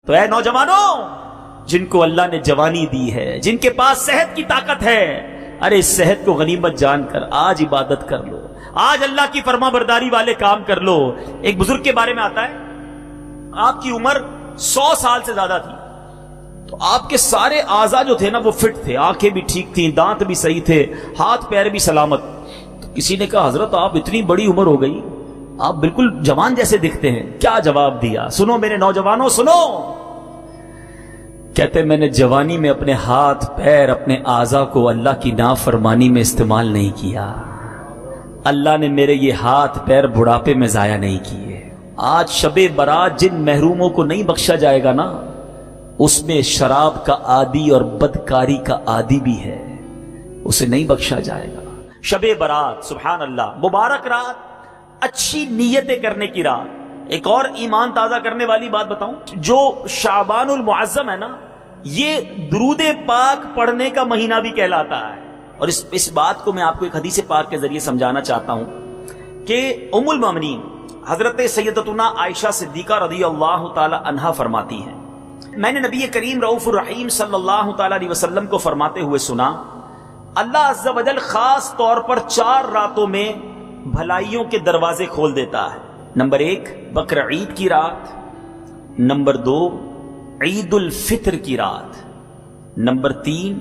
تو اے نوجوانوں جن کو اللہ نے جوانی دی ہے، جن کے پاس صحت کی طاقت ہے، ارے اس صحت کو غنیمت جان کر آج عبادت کر لو، آج اللہ کی فرما برداری والے کام کر لو۔ ایک بزرگ کے بارے میں آتا ہے، آپ کی عمر 100 سال سے زیادہ تھی، تو آپ کے سارے اعضاء جو تھے نا وہ فٹ تھے، آنکھیں بھی ٹھیک تھیں، دانت بھی صحیح تھے، ہاتھ پیر بھی سلامت۔ تو کسی نے کہا حضرت آپ اتنی بڑی عمر ہو گئی، آپ بالکل جوان جیسے دکھتے ہیں، کیا جواب دیا؟ سنو میرے نوجوانوں سنو، کہتے میں نے جوانی میں اپنے ہاتھ پیر اپنے اعضاء کو اللہ کی نافرمانی میں استعمال نہیں کیا، اللہ نے میرے یہ ہاتھ پیر بڑھاپے میں ضائع نہیں کیے۔ آج شب برات جن محروموں کو نہیں بخشا جائے گا نا، اس میں شراب کا عادی اور بدکاری کا عادی بھی ہے، اسے نہیں بخشا جائے گا۔ شب برات سبحان اللہ، مبارک رات، اچھی نیتیں کرنے کی رات۔ ایک اور ایمان تازہ کرنے والی بات بتاؤں، جو شعبان المعظم ہے نا، یہ درود پاک پڑھنے کا مہینہ بھی کہلاتا ہے۔ اور اس بات کو میں آپ کو ایک حدیث پاک کے ذریعے سمجھانا چاہتا ہوں کہ ام المومنین حضرت سیدتنا عائشہ صدیقہ رضی اللہ تعالی عنہا فرماتی ہیں، میں نے نبی کریم رؤوف الرحیم صلی اللہ تعالی علیہ وسلم کو فرماتے ہوئے سنا، اللہ عز و جل خاص طور پر 4 راتوں میں بھلائیوں کے دروازے کھول دیتا ہے۔ نمبر 1 بقر عید کی رات، نمبر 2 عید الفطر کی رات، نمبر 3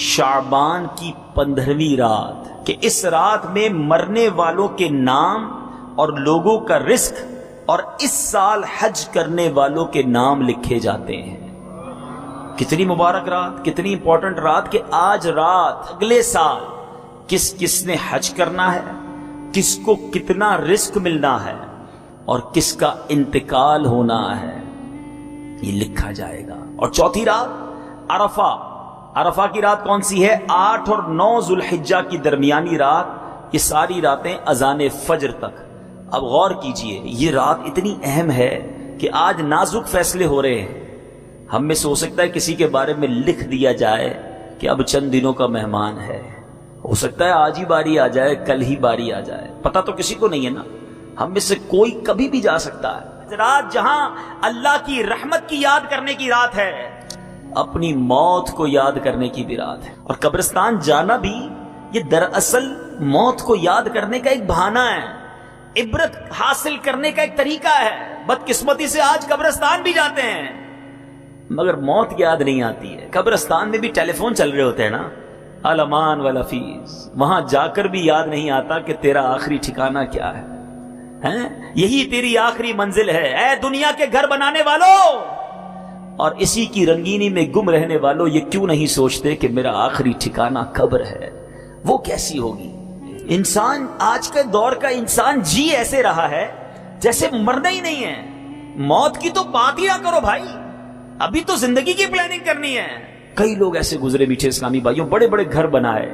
شعبان کی 15ویں رات، کہ اس رات میں مرنے والوں کے نام اور لوگوں کا رزق اور اس سال حج کرنے والوں کے نام لکھے جاتے ہیں۔ کتنی مبارک رات، کتنی امپورٹنٹ رات، کہ آج رات اگلے سال کس کس نے حج کرنا ہے، کس کو کتنا رزق ملنا ہے اور کس کا انتقال ہونا ہے، یہ لکھا جائے گا۔ اور چوتھی رات عرفہ، عرفہ کی رات کون سی ہے؟ 8 اور 9 ذوالحجہ کی درمیانی رات، یہ ساری راتیں اذان فجر تک۔ اب غور کیجئے، یہ رات اتنی اہم ہے کہ آج نازک فیصلے ہو رہے ہیں۔ ہم میں سے ہو سکتا ہے کسی کے بارے میں لکھ دیا جائے کہ اب چند دنوں کا مہمان ہے، ہو سکتا ہے آج ہی باری آ جائے، کل ہی باری آ جائے، پتہ تو کسی کو نہیں ہے نا، ہم میں سے کوئی کبھی بھی جا سکتا ہے۔ رات جہاں اللہ کی رحمت کی یاد کرنے کی رات ہے، اپنی موت کو یاد کرنے کی بھی رات ہے۔ اور قبرستان جانا بھی یہ دراصل موت کو یاد کرنے کا ایک بہانہ ہے، عبرت حاصل کرنے کا ایک طریقہ ہے۔ بدقسمتی سے آج قبرستان بھی جاتے ہیں مگر موت یاد نہیں آتی ہے۔ قبرستان میں بھی ٹیلی فون چل رہے ہوتے ہیں نا، الامان والافیز، وہاں جا کر بھی یاد نہیں آتا کہ تیرا آخری ٹھکانہ کیا ہے، یہی تیری آخری منزل ہے۔ اے دنیا کے گھر بنانے والوں اور اسی کی رنگینی میں گم رہنے والوں، یہ کیوں نہیں سوچتے کہ میرا آخری ٹھکانہ قبر ہے، وہ کیسی ہوگی؟ انسان آج کے دور کا انسان جی ایسے رہا ہے جیسے مرنا ہی نہیں ہے۔ موت کی تو بات ہی نہ کرو بھائی، ابھی تو زندگی کی پلاننگ کرنی ہے۔ کئی لوگ ایسے گزرے میٹھے اسلامی بھائیوں، بڑے بڑے گھر بنائے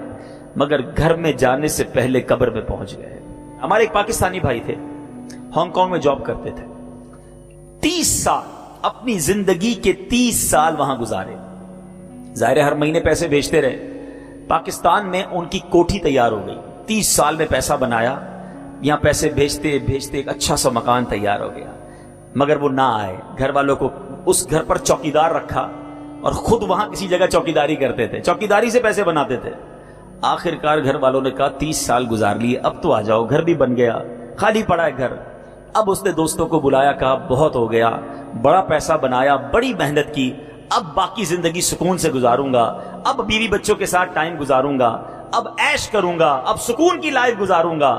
مگر گھر میں جانے سے پہلے قبر میں پہنچ گئے۔ ہمارے ایک پاکستانی بھائی تھے، ہانگ کانگ میں جاب کرتے تھے، 30 سال اپنی زندگی کے 30 سال وہاں گزارے۔ ظاہر ہر مہینے پیسے بھیجتے رہے، پاکستان میں ان کی کوٹھی تیار ہو گئی، 30 سال میں پیسہ بنایا، یہاں پیسے بھیجتے بھیجتے ایک اچھا سا مکان تیار ہو گیا، مگر وہ نہ آئے۔ گھر والوں کو اس گھر پر چوکیدار رکھا اور خود وہاں کسی جگہ چوکیداری کرتے تھے، چوکیداری سے پیسے بناتے تھے۔ آخر کار گھر والوں نے کہا 30 سال گزار لیے، اب تو آ جاؤ، گھر بھی بن گیا، خالی پڑا ہے گھر۔ اب اس نے دوستوں کو بلایا، کہا بہت ہو گیا، بڑا پیسہ بنایا، بڑی محنت کی، اب باقی زندگی سکون سے گزاروں گا، اب بیوی بچوں کے ساتھ ٹائم گزاروں گا، اب عیش کروں گا، اب سکون کی لائف گزاروں گا۔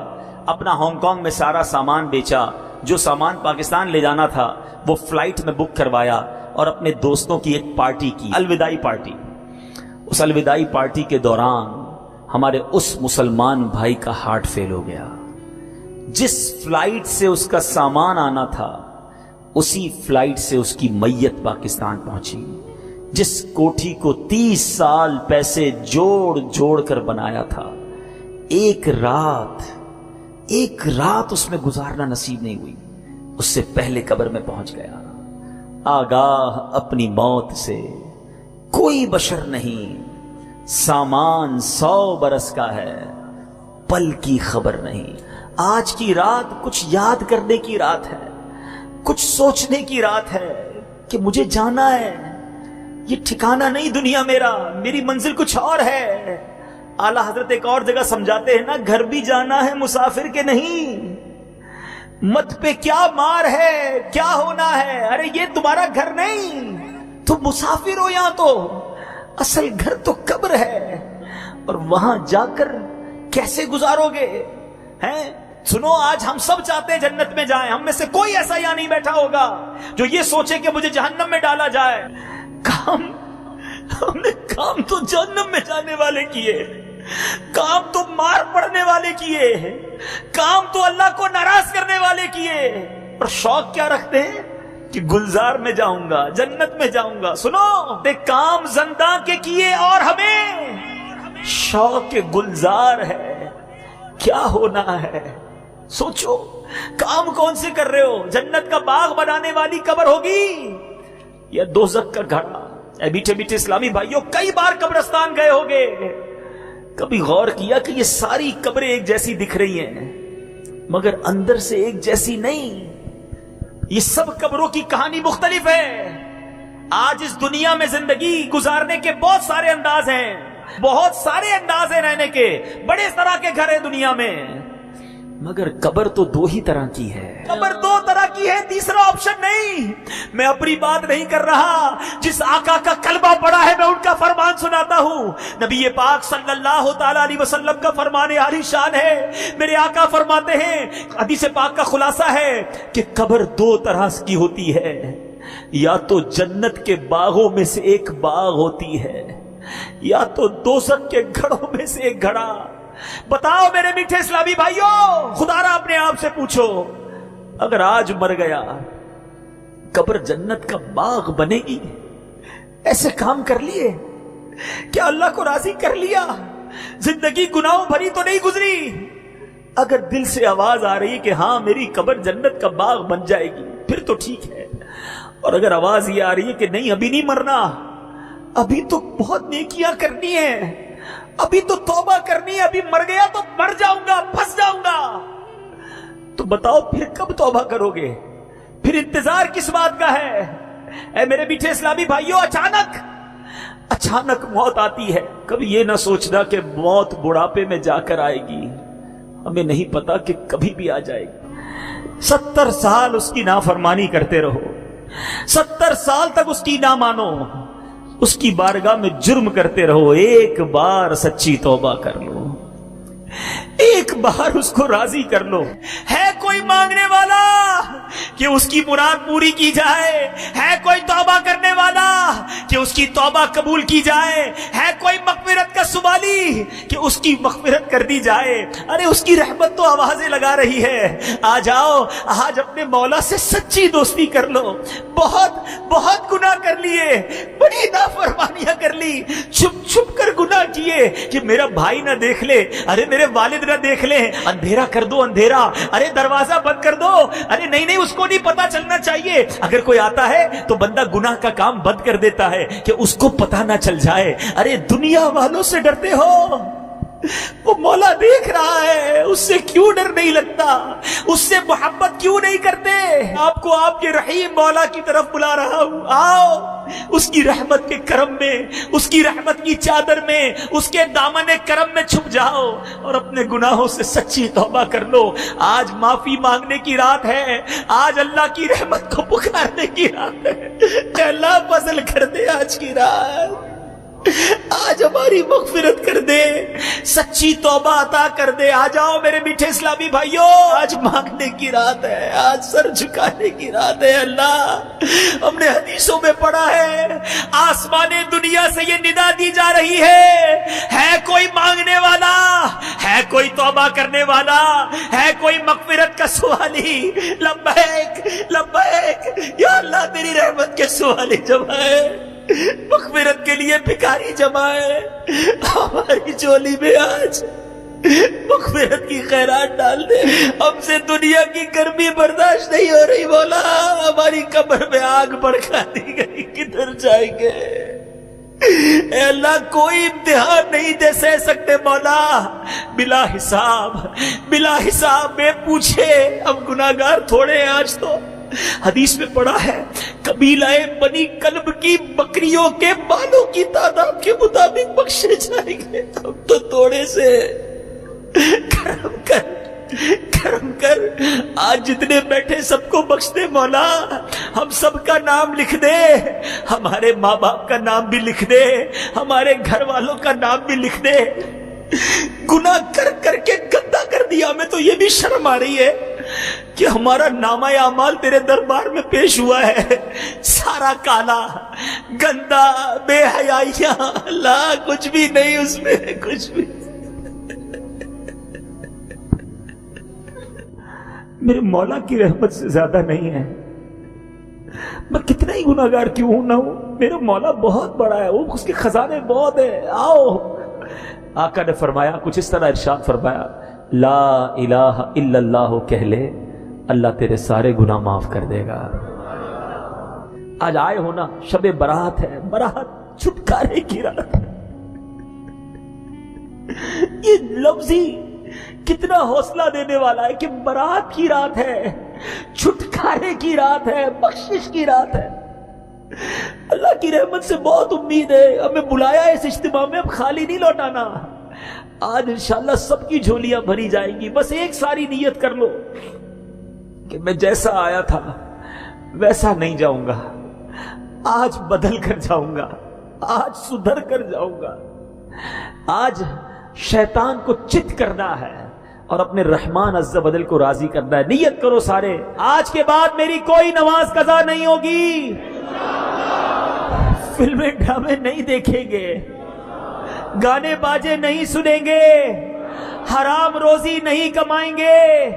اپنا ہانگ کانگ میں سارا سامان بیچا، جو سامان پاکستان لے جانا تھا وہ فلائٹ میں بک کروایا اور اپنے دوستوں کی ایک پارٹی کی، الوداعی پارٹی۔ اس الوداعی پارٹی کے دوران ہمارے اس مسلمان بھائی کا ہارٹ فیل ہو گیا۔ جس فلائٹ سے اس کا سامان آنا تھا اسی فلائٹ سے اس کی میت پاکستان پہنچی۔ جس کوٹھی کو 30 سال پیسے جوڑ جوڑ کر بنایا تھا، ایک رات اس میں گزارنا نصیب نہیں ہوئی، اس سے پہلے قبر میں پہنچ گیا۔ آگاہ اپنی موت سے کوئی بشر نہیں، سامان 100 برس کا ہے، پل کی خبر نہیں۔ آج کی رات کچھ یاد کرنے کی رات ہے، کچھ سوچنے کی رات ہے، کہ مجھے جانا ہے, یہ ٹھکانہ نہیں دنیا میرا, میری منزل کچھ اور ہے. اعلیٰ حضرت ایک اور جگہ سمجھاتے ہیں نا, گھر بھی جانا ہے مسافر کے نہیں, مت پہ کیا مار ہے, کیا ہونا ہے, ارے یہ تمہارا گھر نہیں, تم مسافر ہو یہاں, تو اصل گھر تو قبر ہے, اور وہاں جا کر کیسے گزارو گے ہیں. سنو, آج ہم سب چاہتے ہیں جنت میں جائیں, ہم میں سے کوئی ایسا یہاں نہیں بیٹھا ہوگا جو یہ سوچے کہ مجھے جہنم میں ڈالا جائے. ہم نے کام تو جہنم میں جانے والے کیے, کام تو مار پڑنے والے کیے, کام تو اللہ کو ناراض کرنے والے کیے, اور شوق کیا رکھتے ہیں کہ گلزار میں جاؤں گا, جنت میں جاؤں گا. سنو, کام زندہ کے کیے اور ہمیں شوق گلزار ہے, کیا ہونا ہے سوچو. کام کون سے کر رہے ہو, جنت کا باغ بنانے والی قبر ہوگی یا دوزخ کا گھڑا؟ اے میٹھے میٹھے اسلامی بھائیوں, کئی بار قبرستان گئے ہوگے, کبھی غور کیا کہ یہ ساری قبریں ایک جیسی دکھ رہی ہیں مگر اندر سے ایک جیسی نہیں. یہ سب قبروں کی کہانی مختلف ہے. آج اس دنیا میں زندگی گزارنے کے بہت سارے انداز ہیں, بہت سارے انداز ہیں رہنے کے, بڑے طرح کے گھر ہیں دنیا میں, مگر قبر تو دو ہی طرح کی ہے. قبر دو طرح کی ہے, تیسرا آپشن نہیں. میں اپنی بات نہیں کر رہا, جس آقا کا کلمہ پڑا ہے میں ان کا فرمان سناتا ہوں. نبی پاک صلی اللہ تعالی علیہ وسلم کا فرمان عالی شان ہے. میرے آقا فرماتے ہیں, حدیث پاک کا خلاصہ ہے کہ قبر دو طرح کی ہوتی ہے, یا تو جنت کے باغوں میں سے ایک باغ ہوتی ہے, یا تو دوزخ کے گھڑوں میں سے ایک گھڑا. بتاؤ میرے میٹھے اسلامی بھائیوں, خدا را اپنے آپ سے پوچھو, اگر آج مر گیا قبر جنت کا باغ بنے گی؟ ایسے کام کر لیے, کیا اللہ کو راضی کر لیا, زندگی گناہوں بھری تو نہیں گزری. اگر دل سے آواز آ رہی ہے کہ ہاں میری قبر جنت کا باغ بن جائے گی پھر تو ٹھیک ہے, اور اگر آواز یہ آ رہی ہے کہ نہیں ابھی نہیں مرنا, ابھی تو بہت نیکیاں کرنی ہے, ابھی تو توبہ کرنی ہے, ابھی مر گیا تو مر جاؤں گا, پھنس جاؤں گا, تو بتاؤ پھر کب توبہ کرو گے, پھر انتظار کس بات کا ہے؟ اے میرے میٹھے اسلامی بھائیوں, اچانک موت آتی ہے. کبھی یہ نہ سوچنا کہ موت بڑھاپے میں جا کر آئے گی, ہمیں نہیں پتا کہ کبھی بھی آ جائے گی. 70 سال اس کی نافرمانی کرتے رہو, 70 سال تک اس کی نہ مانو, اس کی بارگاہ میں جرم کرتے رہو, ایک بار سچی توبہ کر لو, ایک بار اس کو راضی کر لو. ہے کوئی مانگنے والا کہ اس کی مراد پوری کی جائے, ہے کوئی توبہ کرنے والا کہ اس کی توبہ قبول کی جائے, ہے کوئی مغفرت کا سوالی کہ اس کی مغفرت کر دی جائے. ارے اس کی رحمت تو آوازیں لگا رہی ہے, آ جاؤ آج اپنے مولا سے سچی دوستی کر لو. بہت گناہ کر لیے, بڑی نافرمانیاں کر لی, چھپ چھپ کر گناہ کیے کہ میرا بھائی نہ دیکھ لے, ارے میرے والد نہ دیکھ لے, اندھیرا کر دو اندھیرا, ارے دروازہ بند کر دو, ارے نہیں اس کو نہیں پتا چلنا چاہیے. اگر کوئی آتا ہے تو بندہ گناہ کا کام بند کر دیتا ہے کہ اس کو پتا نہ چل جائے. ارے دنیا والوں سے ڈرتے ہو, وہ مولا دیکھ رہا ہے, اس سے کیوں ڈر نہیں لگتا, اس سے محبت کیوں نہیں کرتے؟ آپ کو آپ کے رحیم مولا کی طرف بلا رہا ہوں, آؤ اس کی رحمت کے کرم میں, اس کی رحمت کی چادر میں, اس کے دامن کرم میں چھپ جاؤ اور اپنے گناہوں سے سچی توبہ کر لو. آج معافی مانگنے کی رات ہے, آج اللہ کی رحمت کو پکارنے کی رات ہے. اللہ فضل کر دے آج کی رات, آج ہماری مغفرت کر دے, سچی توبہ عطا کر دے. آ جاؤ میرے میٹھے اسلامی بھائیوں, آج مانگنے کی رات ہے, آج سر جھکانے کی رات ہے. اللہ ہم نے حدیثوں میں پڑھا ہے, آسمان دنیا سے یہ ندا دی جا رہی ہے کوئی مانگنے والا, ہے کوئی توبہ کرنے والا, ہے کوئی مغفرت کا سوالی؟ لبیک لبیک یا اللہ, تیری رحمت کے سوالی جمع ہے, مغفرت کے لیے بھکاری جمع ہے. ہماری جولی میں آج مغفرت کی خیرات ڈال دے. ہم سے دنیا کی گرمی برداشت نہیں ہو رہی مولا, ہماری قبر میں آگ بھڑکا دی گئی, کدھر جائیں گے؟ اے اللہ کوئی امتحان نہیں دے سہ سکتے مولا, بلا حساب بے پوچھے. ہم گناہگار تھوڑے ہیں, آج تو حدیث میں پڑھا ہے قبیلہ بنی کلب کی بکریوں کے بالوں کی تعداد کے مطابق بخشے جائیں گے. ہم تو تھوڑے سے. کرم کر آج جتنے بیٹھے سب کو بخش دے مولا. ہم سب کا نام لکھ دے, ہمارے ماں باپ کا نام بھی لکھ دے, ہمارے گھر والوں کا نام بھی لکھ دے. گناہ کر کے گندا کر دیا. ہمیں تو یہ بھی شرم آ رہی ہے کہ ہمارا نامہ اعمال تیرے دربار میں پیش ہوا ہے, سارا کالا گندا بے حیائیاں, اللہ کچھ بھی نہیں اس میں, کچھ بھی. میرے مولا کی رحمت سے زیادہ نہیں ہے. میں کتنا ہی گناہگار کیوں ہوں نہ ہوں, میرا مولا بہت بڑا ہے, وہ اس کے خزانے بہت ہیں. آؤ. آقا نے فرمایا کچھ اس طرح ارشاد فرمایا, لا الہ الا اللہ کہہ لے, اللہ تیرے سارے گناہ معاف کر دے گا. آج آئے ہو نا, شب برات ہے, برات چھٹکارے کی رات. یہ لفظ ہی کتنا حوصلہ دینے والا ہے کہ برات کی رات ہے, چھٹکارے کی رات ہے, بخشش کی رات ہے. اللہ کی رحمت سے بہت امید ہے. ہمیں بلایا ہے اس اجتماع میں, اب خالی نہیں لوٹانا. آج انشاءاللہ سب کی جھولیاں بھری جائیں گی. بس ایک ساری نیت کر لو کہ میں جیسا آیا تھا ویسا نہیں جاؤں گا, آج بدل کر جاؤں گا, آج سدھر کر جاؤں گا. آج شیطان کو چت کرنا ہے اور اپنے رحمان عز و جل کو راضی کرنا ہے. نیت کرو سارے, آج کے بعد میری کوئی نماز قضا نہیں ہوگی, فلمیں ڈرامے نہیں دیکھیں گے, گانے باجے نہیں سنیں گے, حرام روزی نہیں کمائیں گے,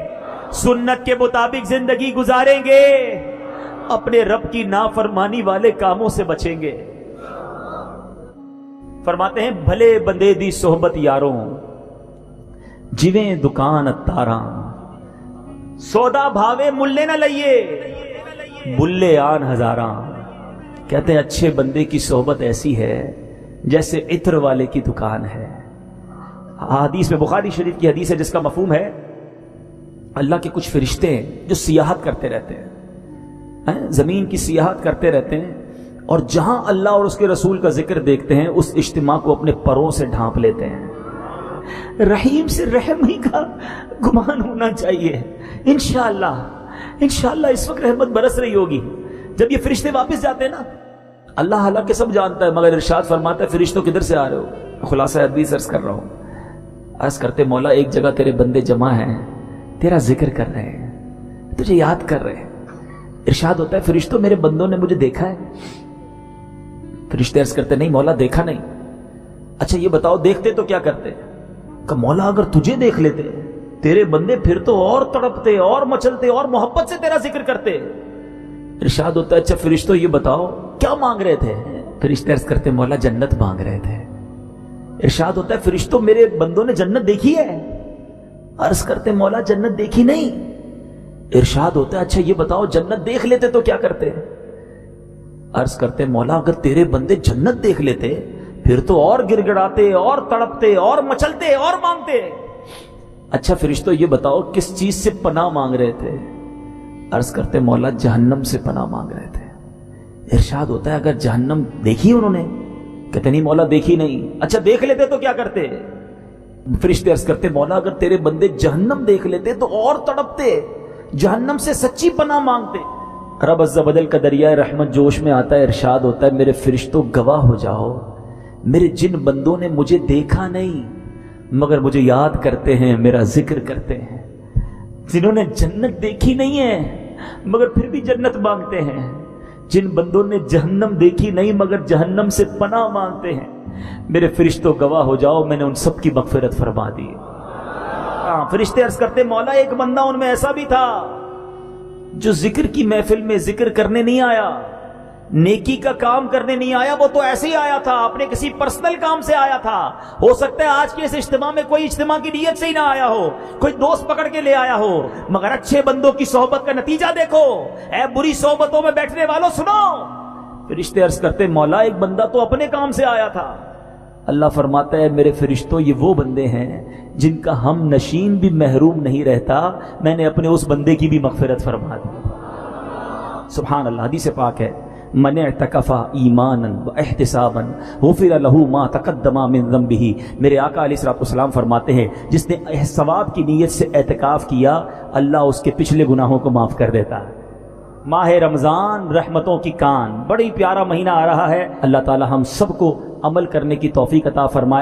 سنت کے مطابق زندگی گزاریں گے, اپنے رب کی نافرمانی والے کاموں سے بچیں گے. فرماتے ہیں بھلے بندے دی صحبت یاروں, جویں دکان اتاراں, سودا بھاوے ملے نہ لئیے, بلے آن ہزاراں. کہتے ہیں اچھے بندے کی صحبت ایسی ہے جیسے عطر والے کی دکان ہے. حدیث میں, بخاری شریف کی حدیث ہے جس کا مفہوم ہے اللہ کے کچھ فرشتے ہیں جو سیاحت کرتے رہتے ہیں, زمین کی سیاحت کرتے رہتے ہیں, اور جہاں اللہ اور اس کے رسول کا ذکر دیکھتے ہیں اس اجتماع کو اپنے پروں سے ڈھانپ لیتے ہیں. رحیم سے رحم ہی کا گمان ہونا چاہیے. انشاءاللہ اس وقت رحمت برس رہی ہوگی. جب یہ فرشتے واپس جاتے ہیں نا, اللہ حالانکہ سب جانتا ہے, مگر ارشاد فرماتا ہے فرشتوں کدھر سے آ رہے ہو؟ خلاصہ حدیث عرض کر رہا ہوں. عرض کرتے مولا ایک جگہ تیرے بندے جمع ہیں, تیرا ذکر کر رہے ہیں, تجھے یاد کر رہے ہیں. ارشاد ہوتا ہے فرشتوں میرے بندوں نے مجھے دیکھا ہے؟ فرشتے عرض کرتے نہیں مولا دیکھا نہیں. اچھا یہ بتاؤ دیکھتے تو کیا کرتے؟ کہ مولا اگر تجھے دیکھ لیتے تیرے بندے پھر تو اور تڑپتے اور مچلتے اور محبت سے تیرا ذکر کرتے. ارشاد ہوتا ہے اچھا فرشتوں یہ بتاؤ کیا مانگ رہے تھے؟ فرشتے عرض کرتے مولا جنت مانگ رہے تھے. ارشاد ہوتا ہے فرشتوں میرے بندوں نے جنت دیکھی ہے؟ عرض کرتے مولا جنت دیکھی نہیں. ارشاد ہوتا ہے اچھا یہ بتاؤ جنت دیکھ لیتے تو کیا کرتے؟ عرض کرتے مولا اگر تیرے بندے جنت دیکھ لیتے پھر تو اور گر گڑاتے اور تڑپتے اور مچلتے اور مانگتے. اچھا فرشتوں یہ بتاؤ کس چیز سے پناہ مانگ رہے تھے؟ عرض کرتے مولا جہنم سے پناہ مانگ رہے تھے. ارشاد ہوتا ہے اگر جہنم دیکھی انہوں نے؟ کہتے نہیں مولا دیکھی نہیں. اچھا دیکھ لیتے تو کیا کرتے؟ فرشتے عرض کرتے مولا اگر تیرے بندے جہنم دیکھ لیتے تو اور تڑپتے, جہنم سے سچی پناہ مانگتے. رب عز و جل کا دریائے رحمت جوش میں آتا ہے. ارشاد ہوتا ہے میرے فرشتوں گواہ ہو جاؤ, میرے جن بندوں نے مجھے دیکھا نہیں مگر مجھے یاد کرتے ہیں, میرا ذکر کرتے ہیں, جنہوں نے جنت دیکھی نہیں ہے مگر پھر بھی جنت مانگتے ہیں, جن بندوں نے جہنم دیکھی نہیں مگر جہنم سے پناہ مانگتے ہیں, میرے فرشتوں گواہ ہو جاؤ میں نے ان سب کی مغفرت فرما دی. فرشتے عرض کرتے مولا ایک بندہ ان میں ایسا بھی تھا جو ذکر کی محفل میں ذکر کرنے نہیں آیا, نیکی کا کام کرنے نہیں آیا, وہ تو ایسے ہی آیا تھا, اپنے کسی پرسنل کام سے آیا تھا. ہو سکتا ہے آج کے اس اجتماع میں کوئی اجتماع کی نیت سے ہی نہ آیا ہو, کوئی دوست پکڑ کے لے آیا ہو, مگر اچھے بندوں کی صحبت کا نتیجہ دیکھو. اے بری صحبتوں میں بیٹھنے والوں سنو. فرشتے عرض کرتے مولا ایک بندہ تو اپنے کام سے آیا تھا. اللہ فرماتا ہے میرے فرشتوں یہ وہ بندے ہیں جن کا ہم نشین بھی محروم نہیں رہتا, میں نے اپنے اس بندے کی بھی مغفرت فرما دی. سبحان اللہ، حدیث پاک ہے، من اعتکف ایمانا واحتسابا غفر له ما تقدم من ذنبه۔ میرے آقا علیہ الصلوۃ والسلام فرماتے ہیں جس نے ثواب کی نیت سے اعتکاف کیا اللہ اس کے پچھلے گناہوں کو معاف کر دیتا ہے۔ ماہ رمضان رحمتوں کی کان، بڑی پیارا مہینہ آ رہا ہے، اللہ تعالی ہم سب کو عمل کرنے کی توفیق عطا فرمائے۔